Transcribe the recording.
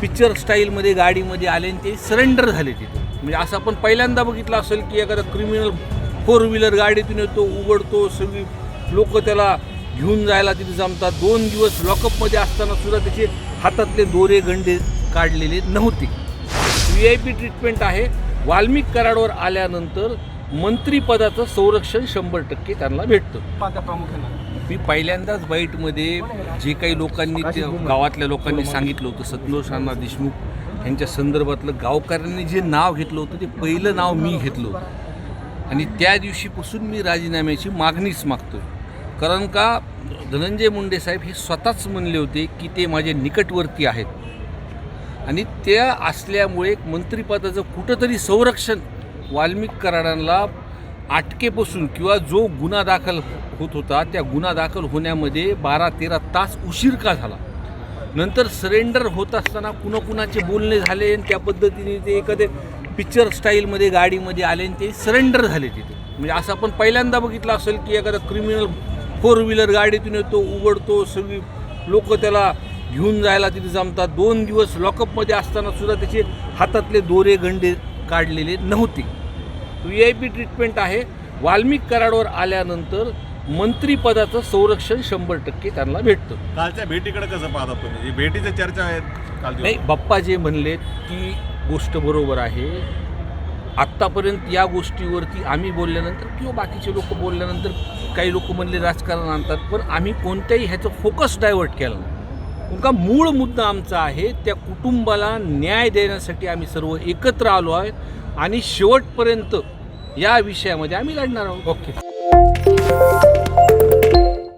Picture स्टाईलमध्ये गाडीमध्ये आले आणि ते सरेंडर झाले तिथे. म्हणजे असं आपण पहिल्यांदा बघितलं असेल की एखादा क्रिमिनल 4 व्हीलर गाडीतून येतो, उघडतो, सगळी लोक त्याला घेऊन जायला तिथे जमतात. 2 दिवस लॉकअपमध्ये असताना सुद्धा त्याचे हातातले दोरे गंडे काढलेले नव्हते. VIP ट्रीटमेंट आहे. वाल्मिक कराडवर आल्यानंतर मंत्रिपदाचं संरक्षण 100% त्यांना भेटतं. मी पहिल्यांदाच बाईटमध्ये जे काही लोकांनी ते गावातल्या लोकांनी सांगितलं होतं, संतोष अण्णा देशमुख यांच्या संदर्भातलं गावकऱ्यांनी जे नाव घेतलं होतं ते पहिलं नाव मी घेतलं होतं आणि त्या दिवशीपासून मी राजीनाम्याची मागणीच मागतो. कारण का धनंजय मुंडे साहेब हे स्वतःच म्हणले होते की ते माझे निकटवर्ती आहेत आणि त्या असल्यामुळे मंत्रिपदाचं कुठंतरी संरक्षण वाल्मिक कराडांना अटकेपासून किंवा जो गुन्हा दाखल होत होता त्या गुन्हा दाखल होण्यामध्ये 12-13 तास उशीर का झाला. नंतर सरेंडर होत असताना कुणाकुणाचे बोलणे झाले आणि त्या पद्धतीने ते एखादे पिक्चर स्टाईलमध्ये गाडीमध्ये आले आणि ते सरेंडर झाले तिथे. म्हणजे असं आपण पहिल्यांदा बघितलं असेल की एखादा क्रिमिनल 4 व्हीलर गाडीतून येतो, उघडतो, सगळी लोक त्याला घेऊन जायला तिथे जमतात. 2 दिवस लॉकअपमध्ये असताना सुद्धा त्याचे हातातले दोरे गंडे काढलेले नव्हते. VIP ट्रीटमेंट आहे. वाल्मिक कराडवर आल्यानंतर मंत्रिपदाचं संरक्षण 100% त्यांना भेटतं. कालच्या भेटीकडे कसं पाहता तुम्ही? भेटीच्या चर्चा आहेत काल नाही, बाप्पा जे म्हणलेत ती गोष्ट बरोबर आहे. आत्तापर्यंत या गोष्टीवरती आम्ही बोलल्यानंतर किंवा बाकीचे लोक बोलल्यानंतर काही लोक म्हणले राजकारण आणतात, पण आम्ही कोणत्याही ह्याचं फोकस डायव्हर्ट केला नाही. का मूळ मुद्दा आमचा आहे त्या कुटुंबाला न्याय देण्यासाठी आम्ही सर्व एकत्र आलो आहोत आणि शेवटपर्यंत या विषयामध्ये आम्ही लढणार आहोत. ओके.